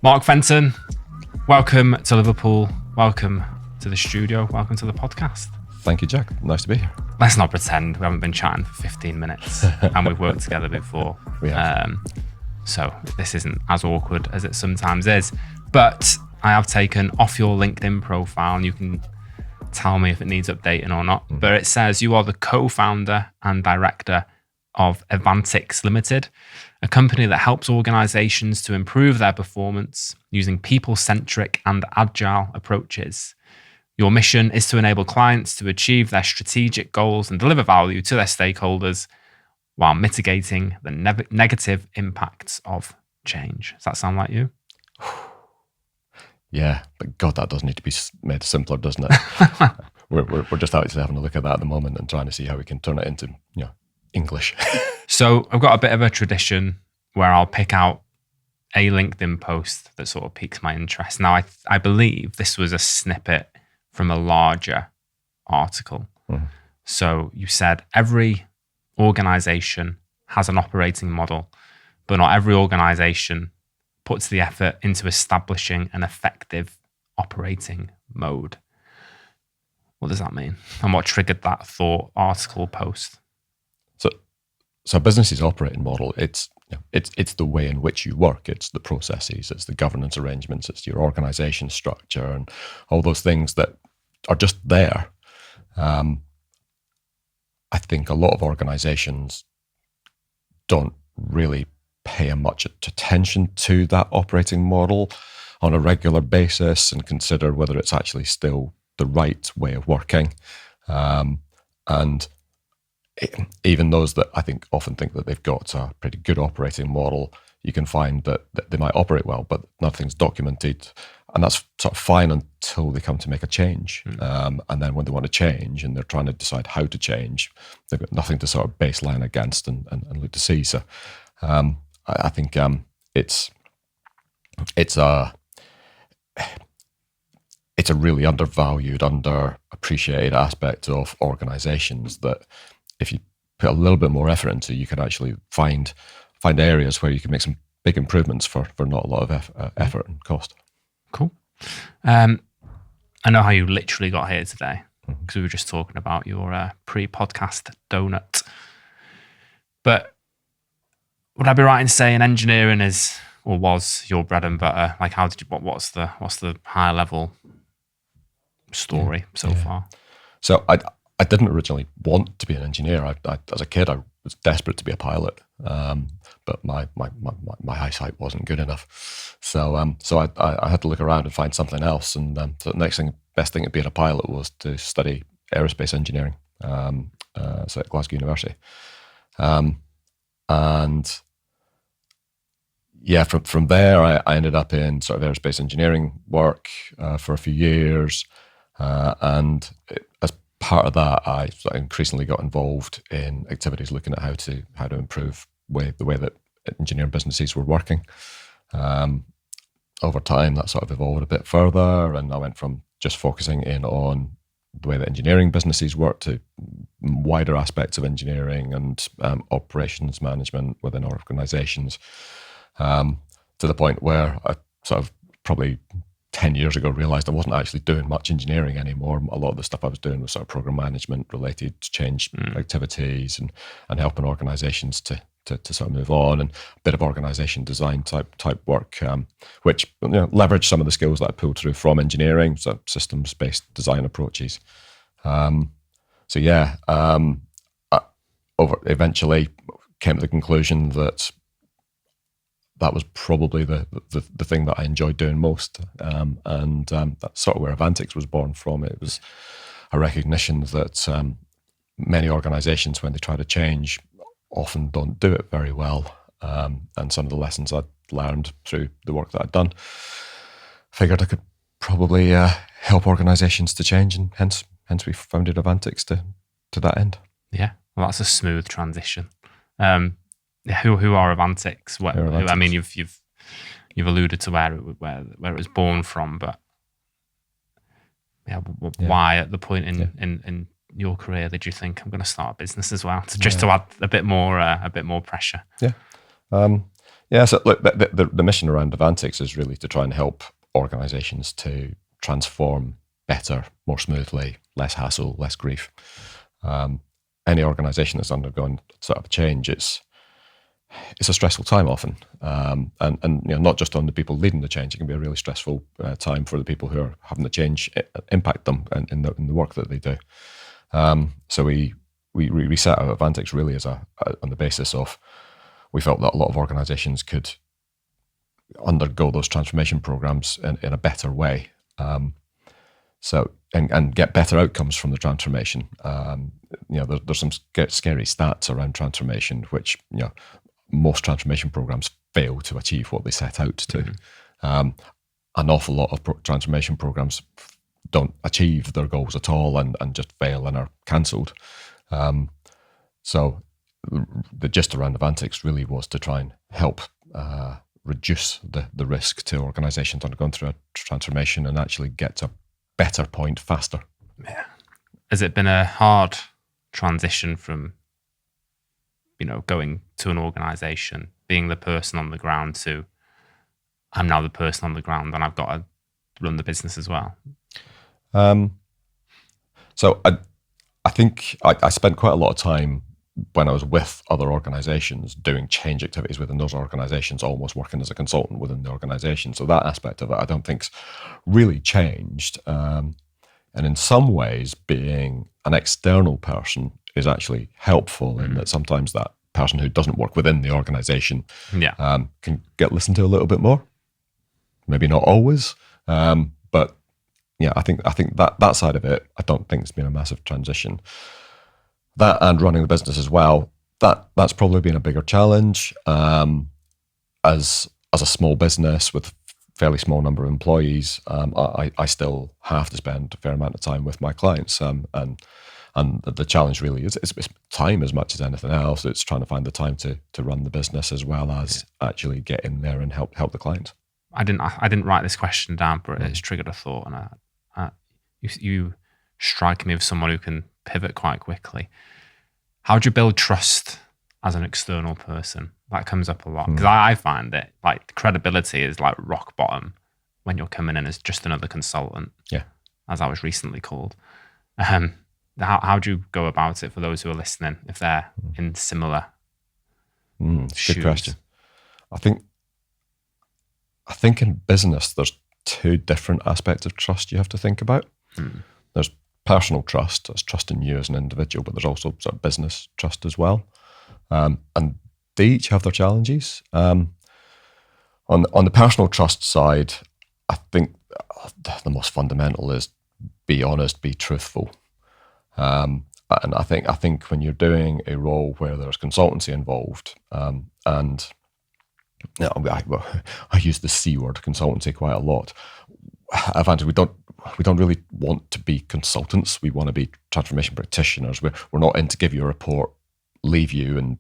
Mark Fenton, welcome to Liverpool. Welcome to the studio. Welcome to the podcast. Thank you, Jack. Nice to be here. Let's not pretend we haven't been chatting for 15 minutes and we've worked together before. We have. So this isn't as awkward as it sometimes is. But I have taken off your LinkedIn profile, and you can tell me if it needs updating or not. But it says you are the co-founder and director of Avantix Limited, a company that helps organizations to improve their performance using people-centric and agile approaches. Your mission is to enable clients to achieve their strategic goals and deliver value to their stakeholders while mitigating the negative impacts of change. Does that sound like you? Yeah, but God, that does need to be made simpler, doesn't it? we're just actually having a look at that at the moment and trying to see how we can turn it into English. So I've got a bit of a tradition where I'll pick out a LinkedIn post that sort of piques my interest. Now, I believe this was a snippet from a larger article. Mm-hmm. So you said every organization has an operating model, but not every organization puts the effort into establishing an effective operating mode. What does that mean? And what triggered that thought, article, post? So a business's operating model, it's the way in which you work. It's the processes, it's the governance arrangements, it's your organization structure and all those things that are just there. I think a lot of organizations don't really pay much attention to that operating model on a regular basis and consider whether it's actually still the right way of working. And even those that I think often think that they've got a pretty good operating model, you can find that they might operate well, but nothing's documented. And that's sort of fine until they come to make a change. And then when they want to change and they're trying to decide how to change, they've got nothing to sort of baseline against and look to see. So I think it's a really undervalued, underappreciated aspect of organizations that if you put a little bit more effort into, you can actually find areas where you can make some big improvements for not a lot of effort and cost. Cool. I know how you literally got here today because we were just talking about your pre-podcast donut. But would I be right in saying engineering is or was your bread and butter? Like, how did you? What's the high level story so far? So I didn't originally want to be an engineer. I as a kid, I was desperate to be a pilot, but my eyesight wasn't good enough. So I had to look around and find something else. And so the best thing at being a pilot was to study aerospace engineering. So at Glasgow University, and yeah, from there I ended up in sort of aerospace engineering work for a few years, and as part of that, I increasingly got involved in activities looking at how to improve the way that engineering businesses were working. Over time, that sort of evolved a bit further, and I went from just focusing in on the way that engineering businesses work to wider aspects of engineering and operations management within organizations, to the point where I sort of probably 10 years ago realized I wasn't actually doing much engineering anymore. A lot of the stuff I was doing was sort of program management related change activities and helping organizations to sort of move on, and a bit of organization design type work, which leveraged some of the skills that I pulled through from engineering, so systems-based design approaches. Eventually came to the conclusion that was probably the thing that I enjoyed doing most, and that's sort of where Avantix was born from. It was a recognition that many organizations, when they try to change, often don't do it very well, and some of the lessons I'd learned through the work that I'd done, figured I could probably help organizations to change, and hence we founded Avantix to that end. Yeah, well, that's a smooth transition. Who are Avantix? I mean, you've alluded to where it was born from, but why at the point in your career did you think I'm going to start a business as well, to add a bit more pressure? Yeah, Yeah, so look, the mission around Avantix is really to try and help organizations to transform better, more smoothly, less hassle, less grief. Any organization that's undergone sort of change, it's a stressful time often, and not just on the people leading the change. It can be a really stressful time for the people who are having the change impact them in the work that they do. So we set out Avantix really as on the basis of, we felt that a lot of organizations could undergo those transformation programs in a better way. And get better outcomes from the transformation. There's some scary stats around transformation, which most transformation programs fail to achieve what they set out to. Mm-hmm. An awful lot of transformation programs don't achieve their goals at all and just fail and are cancelled. So the gist around Avantix really was to try and help reduce the risk to organisations undergoing through a transformation and actually get to a better point faster. Yeah. Has it been a hard transition from, going to an organisation, being the person on the ground, to I'm now the person on the ground and I've got to run the business as well? So I think I spent quite a lot of time when I was with other organizations doing change activities within those organizations, almost working as a consultant within the organization. So that aspect of it, I don't think's really changed. And in some ways, being an external person is actually helpful in that sometimes that person who doesn't work within the organization can get listened to a little bit more. Maybe not always, but yeah, I think that side of it, I don't think it's been a massive transition. That and running the business as well, that's probably been a bigger challenge. As a small business with a fairly small number of employees, I still have to spend a fair amount of time with my clients, and the challenge really is it's time as much as anything else. It's trying to find the time to run the business as well as actually get in there and help the clients. I didn't write this question down, but it's triggered a thought, and you strike me as someone who can pivot quite quickly. How do you build trust as an external person? That comes up a lot because I find that like credibility is like rock bottom when you're coming in as just another consultant. Yeah, as I was recently called. How do you go about it for those who are listening if they're in similar shoes? Good question. I think in business there's two different aspects of trust you have to think about. There's personal trust, that's trust in you as an individual, but there's also sort of business trust as well. And they each have their challenges. On the personal trust side, I think the most fundamental is be honest, be truthful. And I think when you're doing a role where there's consultancy involved, and I use the C word, consultancy, quite a lot. Avantix, we don't really want to be consultants. We want to be transformation practitioners. We're not in to give you a report, leave you and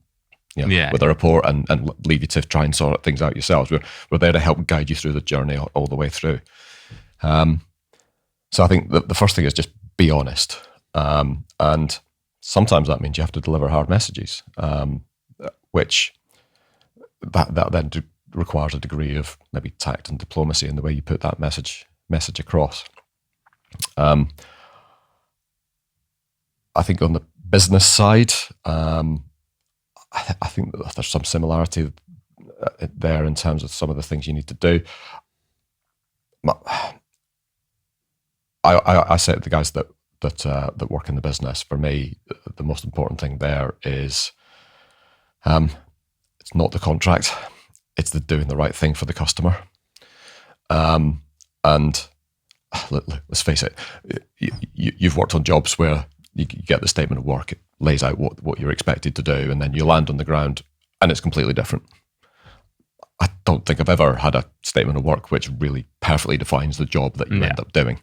with a report and leave you to try and sort things out yourselves. We're there to help guide you through the journey all the way through. So I think the first thing is just be honest. And sometimes that means you have to deliver hard messages, which that then requires a degree of maybe tact and diplomacy in the way you put that message across. I think on the business side, I think that there's some similarity there in terms of some of the things you need to do. I say to the guys that work in the business, for me, the most important thing there is it's not the contract, it's the doing the right thing for the customer. And let's face it, you've worked on jobs where you get the statement of work, it lays out what you're expected to do, and then you land on the ground and it's completely different. I don't think I've ever had a statement of work which really perfectly defines the job that you end up doing.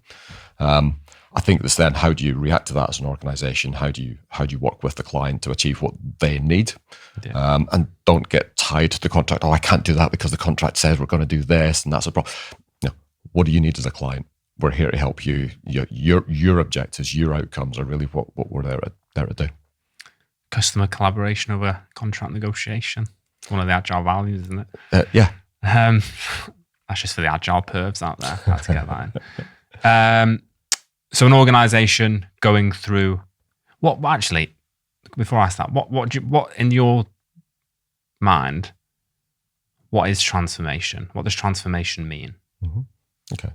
I think it's then how do you react to that as an organisation? How do you work with the client to achieve what they need? And don't get tied to the contract. Oh, I can't do that because the contract says we're going to do this, and that's a problem. No, what do you need as a client? We're here to help you. Your objectives, your outcomes are really what we're there to do. Customer collaboration over contract negotiation. One of the Agile values, isn't it? Yeah. That's just for the Agile pervs out there. I had to get that in. So an organisation going through what actually, before I start, what in your mind, what is transformation? What does transformation mean? Mm-hmm. Okay.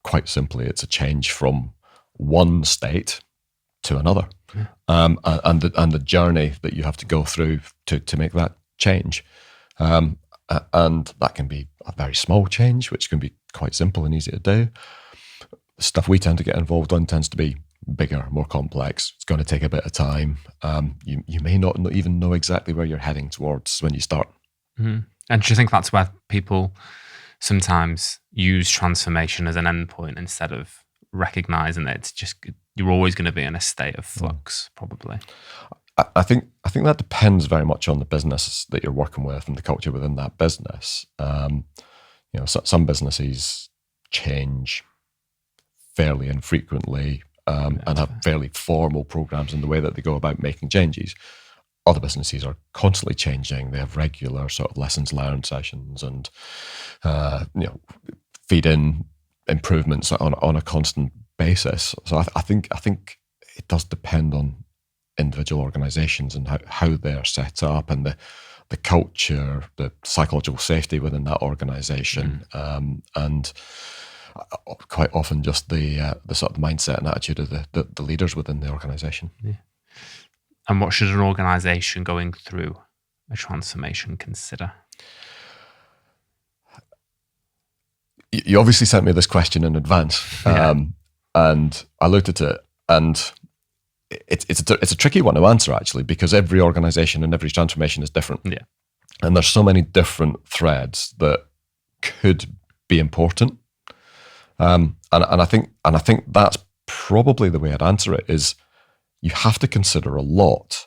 Quite simply, it's a change from one state to another, and the journey that you have to go through to make that change, and that can be a very small change, which can be quite simple and easy to do. The stuff we tend to get involved in tends to be bigger, more complex. It's going to take a bit of time. You may not even know exactly where you're heading towards when you start. Mm-hmm. And do you think that's where people sometimes use transformation as an endpoint instead of recognizing that it's just you're always going to be in a state of flux? Probably. I think that depends very much on the business that you're working with and the culture within that business. Some businesses change fairly infrequently and have fairly formal programs in the way that they go about making changes. Other businesses are constantly changing. They have regular sort of lessons learned sessions and feed in improvements on a constant basis. So I think it does depend on individual organisations and how they're set up and the culture, the psychological safety within that organisation, and quite often just the sort of mindset and attitude of the leaders within the organisation. Yeah. And what should an organisation going through a transformation consider? You obviously sent me this question in advance, and I looked at it, and it's a tricky one to answer actually, because every organisation and every transformation is different. Yeah, and there's so many different threads that could be important. And I think that's probably the way I'd answer it is you have to consider a lot.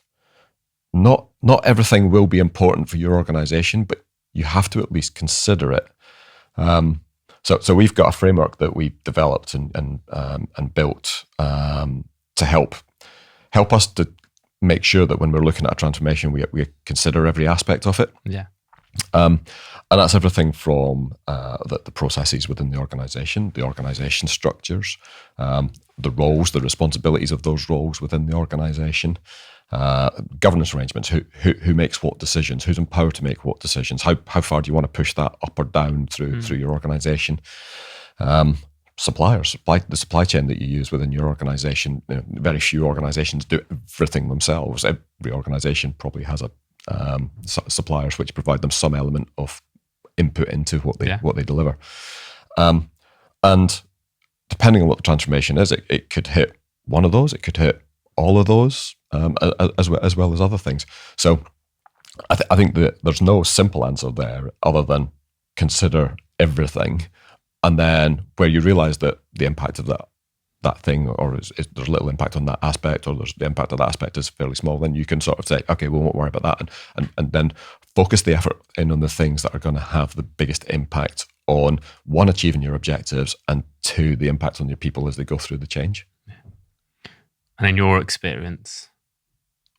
Not everything will be important for your organisation, but you have to at least consider it. So we've got a framework that we developed and built to help us to make sure that when we're looking at a transformation, we consider every aspect of it. Yeah. And that's everything from the processes within the organisation structures, the roles, the responsibilities of those roles within the organisation, governance arrangements, who makes what decisions, who's empowered to make what decisions, how far do you want to push that up or down through your organisation, suppliers, the supply chain that you use within your organisation. Very few organisations do everything themselves. Every organisation probably has suppliers which provide them some element of input into what they deliver, and depending on what the transformation is, it could hit one of those, it could hit all of those, as well as other things. So I think that there's no simple answer there other than consider everything, and then where you realise that the impact of that thing, or there's little impact on that aspect, or there's the impact of that aspect is fairly small, then you can sort of say, okay, we won't worry about that, and then focus the effort in on the things that are going to have the biggest impact on, one, achieving your objectives, and two, the impact on your people as they go through the change. And in your experience,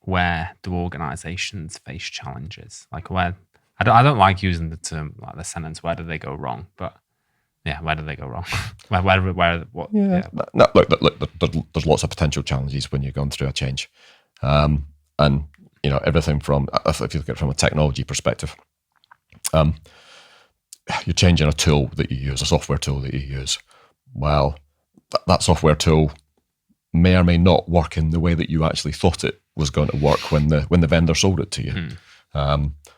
where do organisations face challenges? Like where, I don't like using the term, like the sentence, where do they go wrong? But yeah, where do they go wrong? What? Yeah. No, look, there's lots of potential challenges when you're going through a change. And, everything from, if you look at it from a technology perspective, you're changing a tool that you use, a software tool that you use. Well, that software tool may or may not work in the way that you actually thought it was going to work when the vendor sold it to you.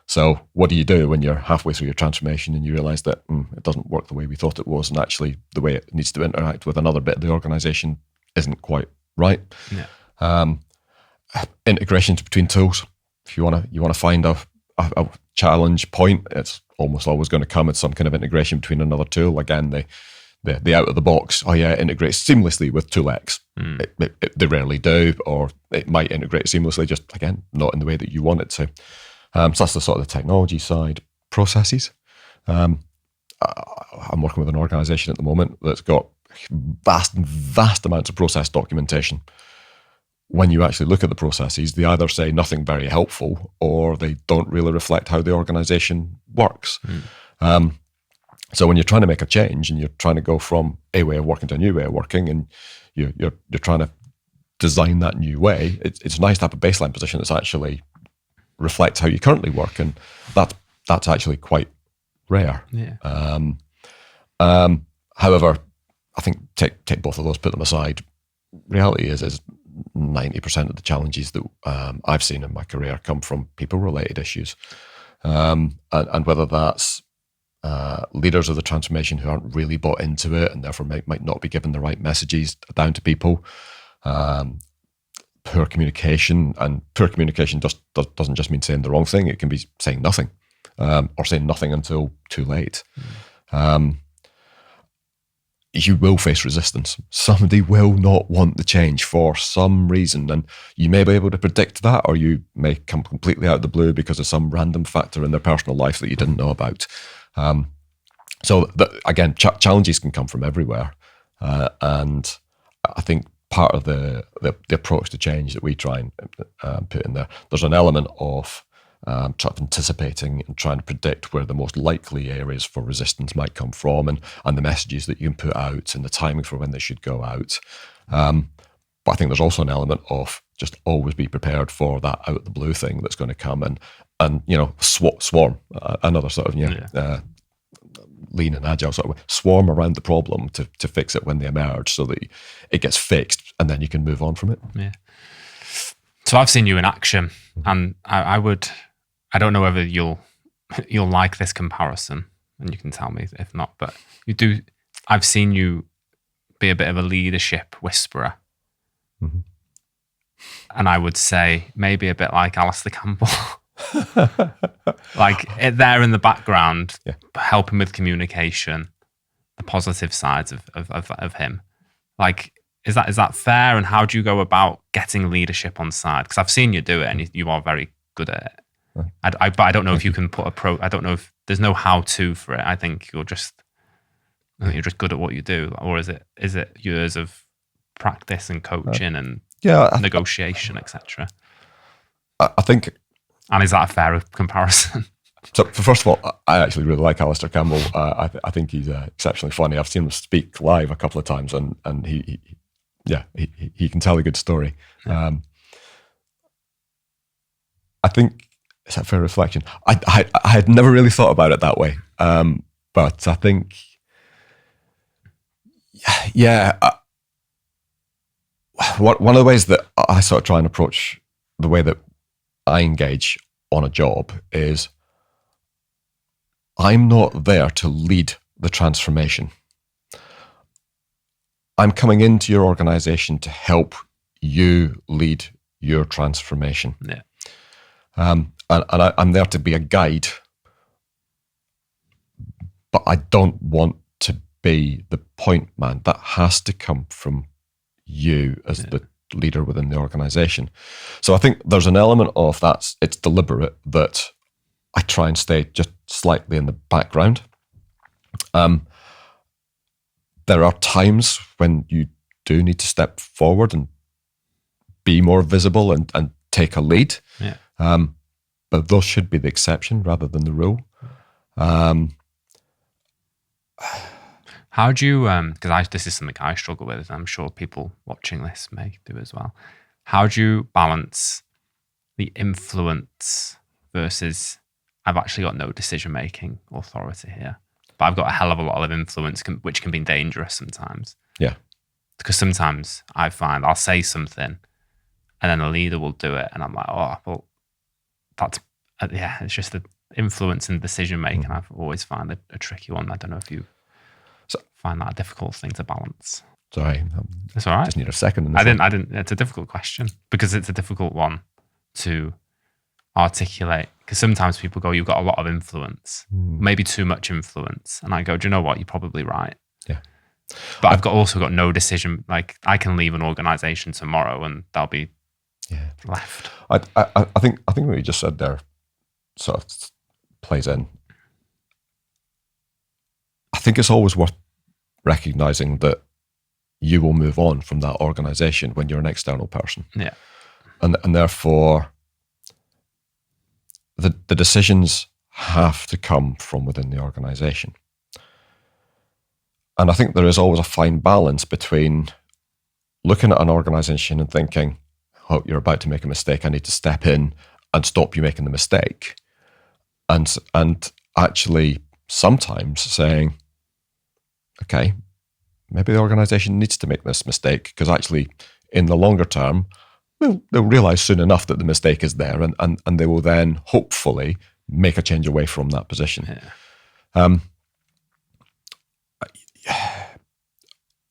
So what do you do when you're halfway through your transformation and you realise that it doesn't work the way we thought it was, and actually the way it needs to interact with another bit of the organisation isn't quite right? Yeah. Integrations between tools. If you want to find a challenge point, it's almost always going to come at some kind of integration between another tool. Again, the out of the box, it integrates seamlessly with tool X. They rarely do, or it might integrate seamlessly, just again, not in the way that you want it to. So that's the sort of the technology side. Processes. I'm working with an organisation at the moment that's got vast amounts of process documentation. when you actually look at the processes, they either say nothing very helpful or they don't really reflect how the organization works. So when you're trying to make a change and you're trying to go from a way of working to a new way of working, and you're trying to design that new way, it's nice to have a baseline position that's actually reflects how you currently work, and that's actually quite rare. Yeah. However, I think take both of those, put them aside. Reality is 90% of the challenges that I've seen in my career come from people-related issues, and whether that's leaders of the transformation who aren't really bought into it and therefore might not be given the right messages down to people. Poor communication, and poor communication doesn't just mean saying the wrong thing. It can be saying nothing, or saying nothing until too late. You will face resistance. Somebody will not want the change for some reason, and you may be able to predict that, or you may come completely out of the blue because of some random factor in their personal life that you didn't know about. Again, challenges can come from everywhere, and I think part of the approach to change that we try and put in there, there's an element of sort of anticipating and trying to predict where the most likely areas for resistance might come from, and the messages that you can put out and the timing for when they should go out. But I think there's also an element of just always be prepared for that out of the blue thing that's going to come, and swarm, another sort of lean and agile sort of way, swarm around the problem to fix it when they emerge, so that it gets fixed and then you can move on from it. Yeah. So I've seen you in action, and I don't know whether you'll like this comparison, and you can tell me if not, but I've seen you be a bit of a leadership whisperer. Mm-hmm. And I would say maybe a bit like Alistair Campbell. Like there in the background, helping with communication, the positive sides of him. Like, is that fair? And how do you go about getting leadership on side? Because I've seen you do it, and you are very good at it. But I don't know if you can put I don't know if there's no how-to for it. I think you're just good at what you do, or is it years of practice and coaching and negotiation, etc.? I think. And is that a fair comparison? So first of all, I actually really like Alistair Campbell. I think he's exceptionally funny. I've seen him speak live a couple of times, and he can tell a good story. Yeah. I think it's a fair reflection. I had never really thought about it that way, but I think, one of the ways that I sort of try and approach the way that I engage on a job is I'm not there to lead the transformation. I'm coming into your organization to help you lead your transformation. Yeah. And I'm there to be a guide, but I don't want to be the point man. That has to come from you as the leader within the organization. So I think there's an element of that. It's deliberate that I try and stay just slightly in the background. There are times when you do need to step forward and be more visible and take a lead. Yeah. But those should be the exception rather than the rule. How do you, because this is something I struggle with, and I'm sure people watching this may do as well. How do you balance the influence versus I've actually got no decision-making authority here, but I've got a hell of a lot of influence, which can be dangerous sometimes. Yeah. Because sometimes I find I'll say something and then the leader will do it. And I'm like, oh, well, that's, it's just the influence and decision-making. I've always found a tricky one. I don't know if you find that a difficult thing to balance. Sorry. It's all right. Just need a second. I didn't, it's a difficult question because it's a difficult one to articulate, because sometimes people go, you've got a lot of influence, maybe too much influence. And I go, do you know what? You're probably right. Yeah. But I've also got no decision. Like I can leave an organization tomorrow and they'll be left. I think what you just said there sort of plays in. I think it's always worth recognizing that you will move on from that organization when you're an external person. Yeah. And therefore, the decisions have to come from within the organization. And I think there is always a fine balance between looking at an organization and thinking, oh, you're about to make a mistake, I need to step in and stop you making the mistake. And actually sometimes saying, okay, maybe the organization needs to make this mistake, because actually in the longer term, they'll realize soon enough that the mistake is there, and they will then hopefully make a change away from that position. Yeah.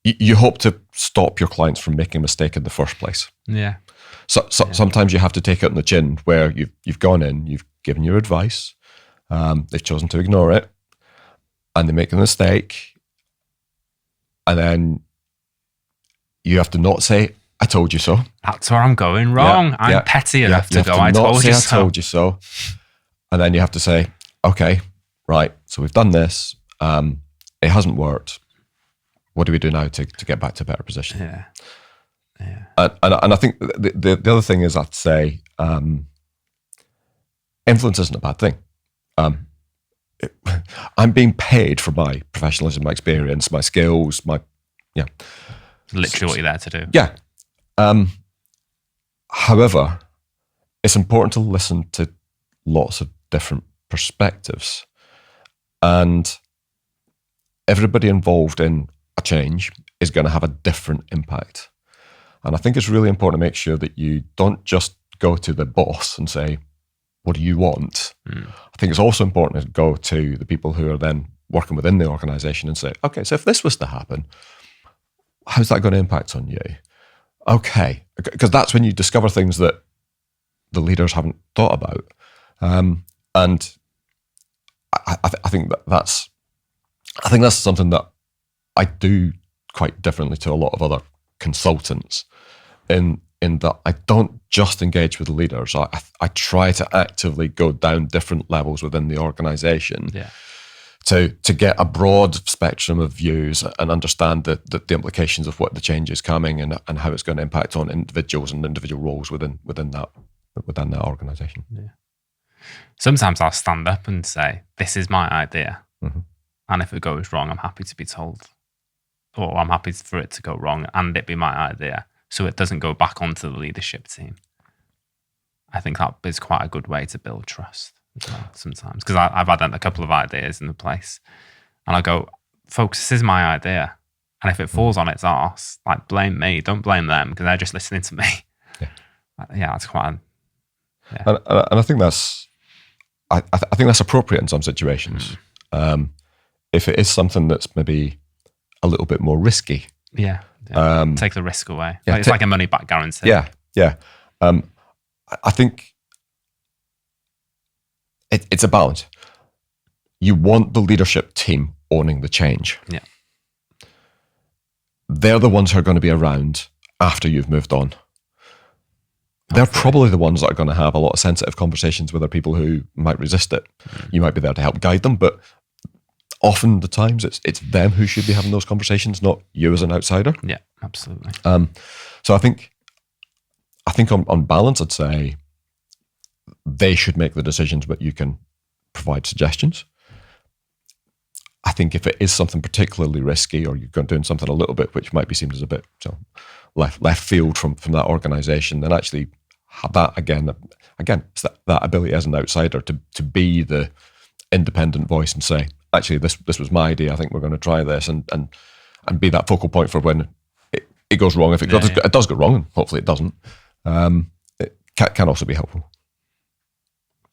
You hope to stop your clients from making a mistake in the first place. Yeah. So sometimes you have to take it on the chin, where you've gone in, you've given your advice, they've chosen to ignore it, and they make a mistake, and then you have to not say, I told you so. That's where I'm going wrong. I'm petty enough to go, I told you so. I told you so. And then you have to say, okay, right, so we've done this, it hasn't worked. What do we do now to get back to a better position? Yeah. Yeah. And I think the other thing is, I'd say, influence isn't a bad thing. I'm being paid for my professionalism, my it's my skills, literally what you're there to do. Yeah. However, it's important to listen to lots of different perspectives, and everybody involved in a change is going to have a different impact. And I think it's really important to make sure that you don't just go to the boss and say, what do you want? I think it's also important to go to the people who are then working within the organization and say, okay, so if this was to happen, how's that going to impact on you? Okay, because that's when you discover things that the leaders haven't thought about. And I think that's something that I do quite differently to a lot of other consultants, in that I don't just engage with the leaders. I try to actively go down different levels within the organization to get a broad spectrum of views and understand the implications of what the change is coming and how it's going to impact on individuals and individual roles within that organization. Yeah. Sometimes I'll stand up and say, this is my idea. Mm-hmm. And if it goes wrong, I'm happy to be told, or I'm happy for it to go wrong and it be my idea, so it doesn't go back onto the leadership team. I think that is quite a good way to build trust as well sometimes, because I've had a couple of ideas in the place and I go, folks, this is my idea. And if it falls on its arse, like, blame me, don't blame them, because they're just listening to me. Yeah, that's quite... And I think that's... I think that's appropriate in some situations. If it is something that's maybe a little bit more risky. Take the risk away. It's like a money back guarantee. I think it's a balance. You want the leadership team owning the change. Yeah. They're the ones who are going to be around after you've moved on. They're probably the ones that are going to have a lot of sensitive conversations with other people who might resist it. You might be there to help guide them, but often the times it's them who should be having those conversations, not you as an outsider. Yeah, absolutely. So I think on balance, I'd say they should make the decisions, but you can provide suggestions. I think if it is something particularly risky, or you're doing something a little bit which might be seen as a bit left field from that organisation, then actually have that again. It's that ability as an outsider to be the independent voice and say, actually, this was my idea. I think we're going to try this, and be that focal point for when it goes wrong. If it does go wrong, and hopefully it doesn't, it can also be helpful.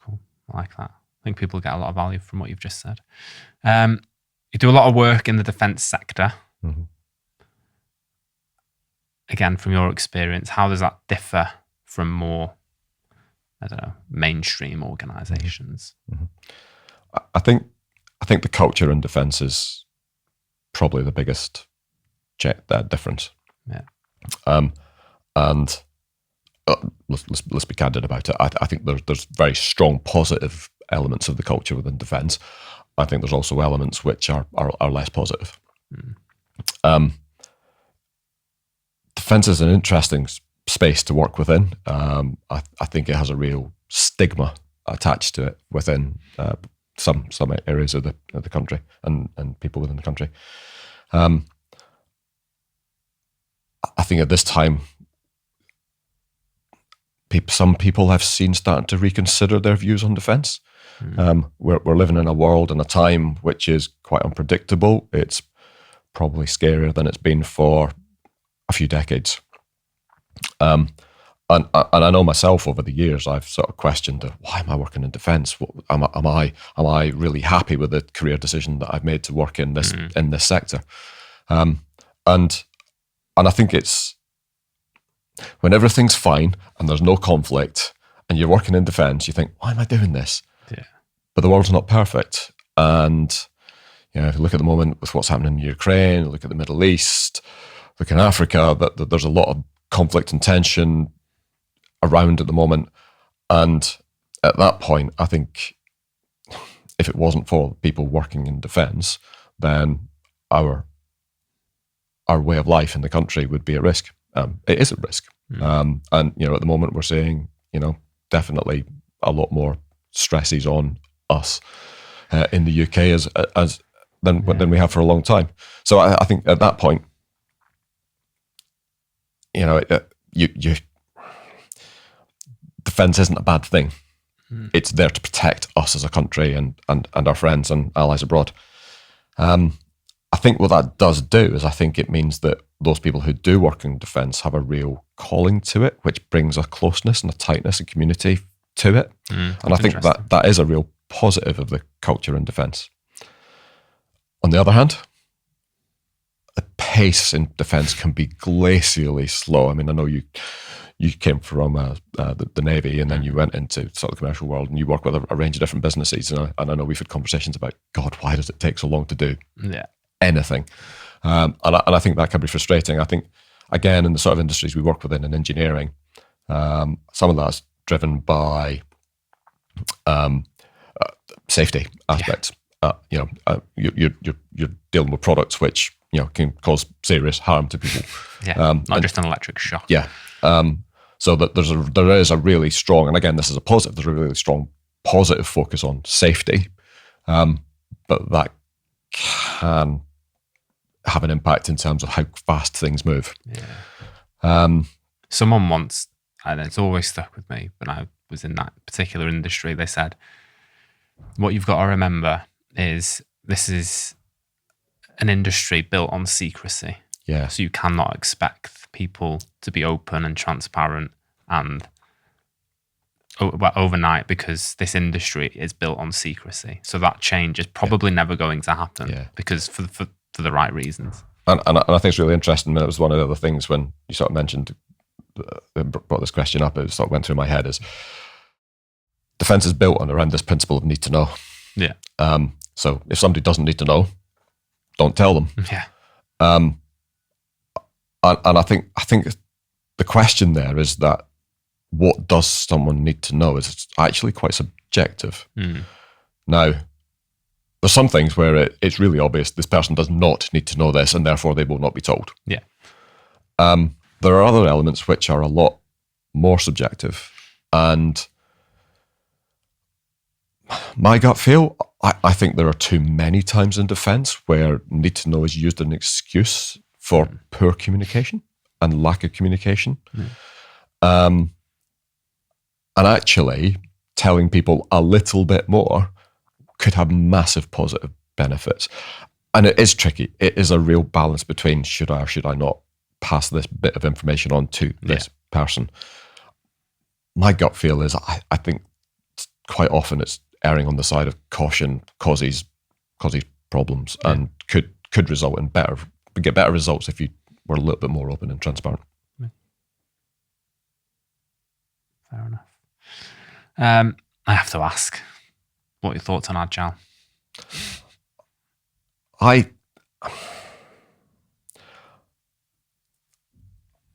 Cool, I like that. I think people get a lot of value from what you've just said. You do a lot of work in the defence sector. Mm-hmm. Again, from your experience, how does that differ from more, I don't know, mainstream organisations? Mm-hmm. I think the culture in defence is probably the biggest difference. Yeah. And let's be candid about it. I think there's very strong positive elements of the culture within defence. I think there's also elements which are less positive. defence is an interesting space to work within. I think it has a real stigma attached to it within some areas of the country and people within the country. I think at this time, some people I've seen starting to reconsider their views on defence. We're living in a world and a time which is quite unpredictable. It's probably scarier than it's been for a few decades. And I know myself over the years, I've sort of questioned, why am I working in defence? Am I really happy with the career decision that I've made to work in this sector? And I think it's when everything's fine and there's no conflict and you're working in defence, you think, why am I doing this? Yeah. But the world's not perfect. And if you look at the moment with what's happening in Ukraine, look at the Middle East, look in Africa, that there's a lot of conflict and tension around at the moment. And at that point, I think if it wasn't for people working in defence, then our way of life in the country would be at risk. It is at risk. And, at the moment we're seeing, definitely a lot more stresses on us in the UK than we have for a long time. So I think at that point, defence isn't a bad thing. It's there to protect us as a country and our friends and allies abroad. I think what that does do is I think it means that those people who do work in defence have a real calling to it, which brings a closeness and a tightness and community to it. And I think that is a real positive of the culture in defence. On the other hand, the pace in defence can be glacially slow. I mean, I know you came from the Navy and then you went into sort of the commercial world and you work with a range of different businesses. And I know we've had conversations about, God, why does it take so long to do anything? And I think that can be frustrating. I think, again, in the sort of industries we work within in engineering, some of that's driven by safety aspects. You're dealing with products which can cause serious harm to people. Not just an electric shock. So that there is a really strong, and again, this is a positive. There's a really strong positive focus on safety, but that can have an impact in terms of how fast things move. Someone once, and it's always stuck with me, when I was in that particular industry, they said, what you've got to remember is this is an industry built on secrecy. So you cannot expect people to be open and transparent and overnight, because this industry is built on secrecy. So that change is probably never going to happen because for the right reasons. And I think it's really interesting. It was one of the other things when you sort of mentioned, brought this question up, it sort of went through my head, is defence is built on around this principle of need to know. So if somebody doesn't need to know, don't tell them. And I think the question there is that what does someone need to know is actually quite subjective. Now, there's some things where it's really obvious this person does not need to know this and therefore they will not be told. There are other elements which are a lot more subjective, and my gut feel, I think there are too many times in defence where need to know is used as an excuse for poor communication and lack of communication. And actually telling people a little bit more could have massive positive benefits. And it is tricky. It is a real balance between should I or should I not pass this bit of information on to this person. My gut feel is I think quite often it's erring on the side of caution causes problems and could result in get better results if you were a little bit more open and transparent. Fair enough. I have to ask, what are your thoughts on Agile? I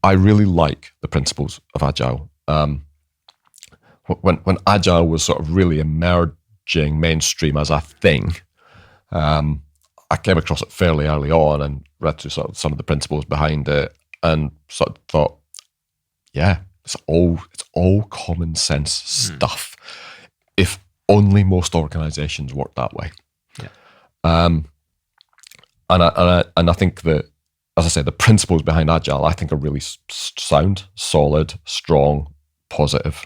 really like the principles of Agile. When Agile was sort of really emerging mainstream as a thing, I came across it fairly early on and read through sort of some of the principles behind it. and sort of thought, yeah, it's all common sense stuff. If only most organizations work that way. Yeah. And I think that, as I say, the principles behind Agile, I think, are really sound, solid, strong, positive.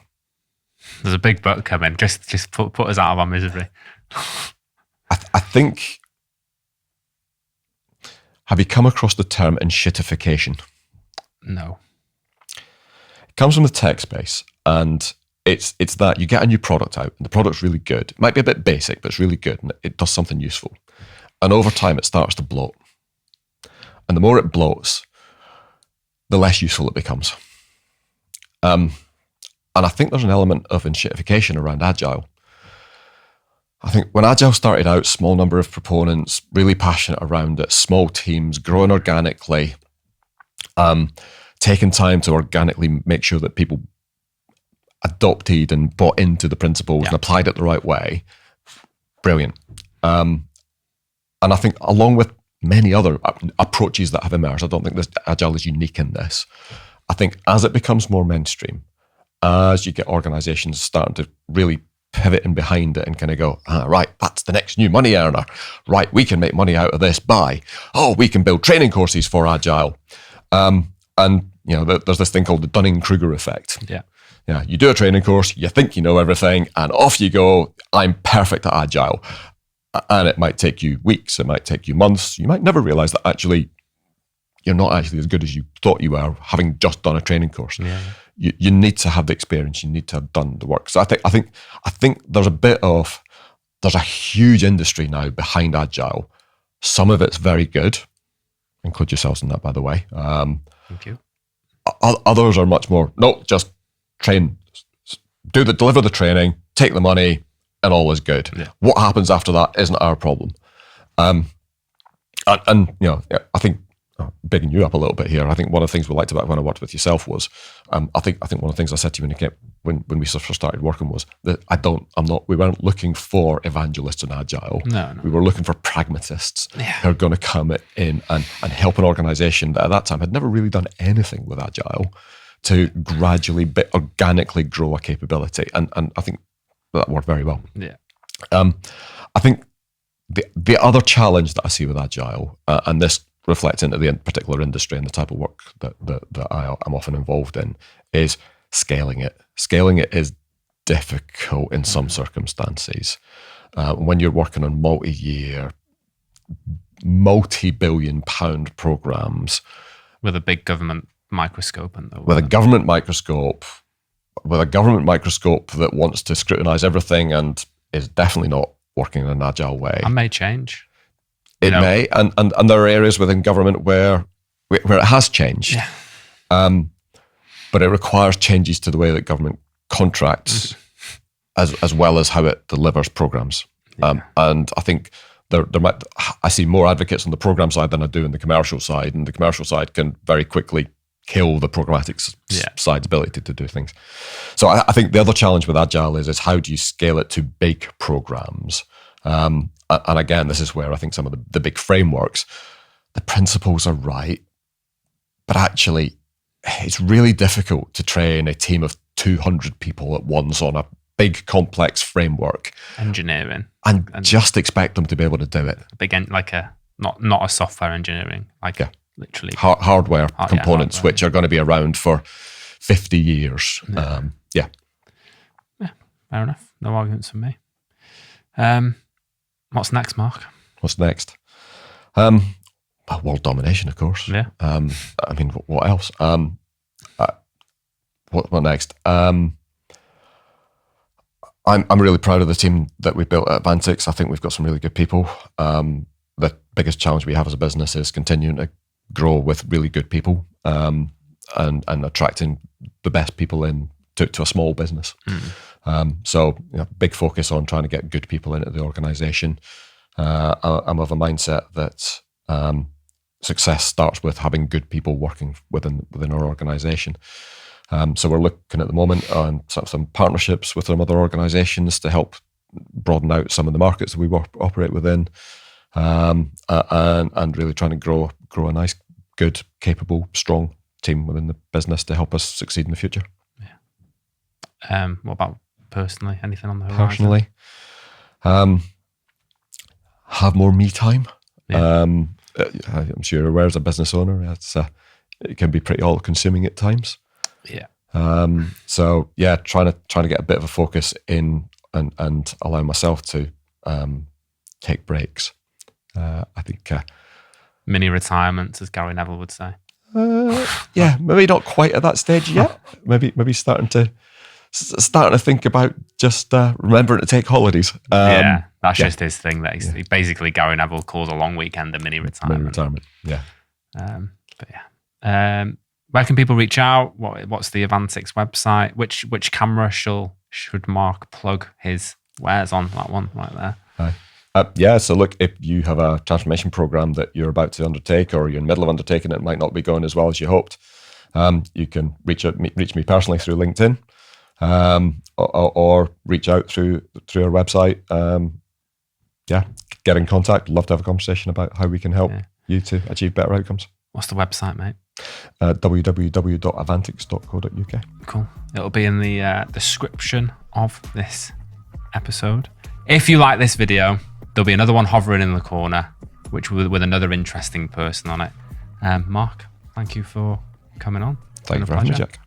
There's a big but coming. Just put us out of our misery. I think, have you come across the term enshittification? No. It comes from the tech space, and it's that you get a new product out, and the product's really good. It might be a bit basic, but it's really good, and it does something useful. And over time, it starts to bloat. And the more it bloats, the less useful it becomes. And I think there's an element of enshittification around Agile. I think when Agile started out, small number of proponents, really passionate around it, small teams, growing organically, taking time to organically make sure that people adopted and bought into the principles and applied it the right way. Brilliant. And I think along with many other approaches that have emerged, I don't think this Agile is unique in this. I think as it becomes more mainstream, as you get organizations starting to really pivot in behind it and kind of go, right, that's the next new money earner. Right, we can make money out of this by, we can build training courses for Agile. And, there's this thing called the Dunning-Kruger effect. Yeah, you do a training course, you think you know everything, and off you go, I'm perfect at Agile. And it might take you weeks, it might take you months. You might never realize that actually you're not actually as good as you thought you were, having just done a training course. Yeah. You need to have the experience. You need to have done the work. So I think there's a huge industry now behind Agile. Some of it's very good. Include yourselves in that, by the way. Thank you. Others are much more, no, just train, deliver the training, take the money, and all is good. Yeah. What happens after that isn't our problem. I think, bigging you up a little bit here, I think one of the things we liked about when I worked with yourself was, I think one of the things I said to you when we first started working was that we weren't looking for evangelists in Agile. No. We were looking for pragmatists who are going to come in and help an organization that at that time had never really done anything with Agile to gradually, organically grow a capability. And I think that worked very well. Yeah. I think the other challenge that I see with Agile, and this reflects into the particular industry and the type of work that I'm often involved in, is scaling it. Scaling it is difficult in some circumstances. When you're working on multi-year, multi-billion pound programs. With a big government microscope. With a government microscope that wants to scrutinize everything and is definitely not working in an Agile way. And may change. It may, and there are areas within government where it has changed. Yeah. But it requires changes to the way that government contracts as well as how it delivers programs. Yeah. And I think I see more advocates on the program side than I do in the commercial side, and the commercial side can very quickly kill the programmatic side's ability to do things. So I think the other challenge with Agile is how do you scale it to big programs? And again, this is where I think some of the big frameworks, the principles are right, but actually it's really difficult to train a team of 200 people at once on a big complex framework. Engineering. And just expect them to be able to do it. Not a software engineering, literally. Hardware components, which are going to be around for 50 years. Yeah. Fair enough. No arguments from me. What's next, Mark? What's next? World domination, of course. Yeah. What else? What next? I'm really proud of the team that we built at Avantix. I think we've got some really good people. The biggest challenge we have as a business is continuing to grow with really good people and attracting the best people to a small business. So big focus on trying to get good people into the organization. I'm of a mindset that success starts with having good people working within our organization. So we're looking at the moment on some partnerships with some other organizations to help broaden out some of the markets that we operate within, and really trying to grow a nice, good, capable, strong team within the business to help us succeed in the future. What about personally? Anything on the horizon? Personally, have more me time. Yeah. I'm sure you're aware, as a business owner, it can be pretty all-consuming at times. Yeah. So yeah, trying to get a bit of a focus in and allow myself to take breaks. I think Mini retirement, as Gary Neville would say. yeah, maybe not quite at that stage yet. Maybe starting to think about just remembering to take holidays. That's just his thing. That he basically, Gary Neville calls a long weekend a mini retirement. Mini retirement, yeah. Where can people reach out? What's the Avantix website? Which camera should Mark plug his wares on? That one right there. So look, if you have a transformation program that you're about to undertake, or you're in the middle of undertaking it, might not be going as well as you hoped, you can reach me personally through LinkedIn, or reach out through our website. Get in contact. Love to have a conversation about how we can help you to achieve better outcomes. What's the website, mate? www.avantix.co.uk. Cool. It'll be in the description of this episode. If you like this video, there'll be another one hovering in the corner, which with another interesting person on it. Mark, thank you for coming on. Thank you for having me, Jack.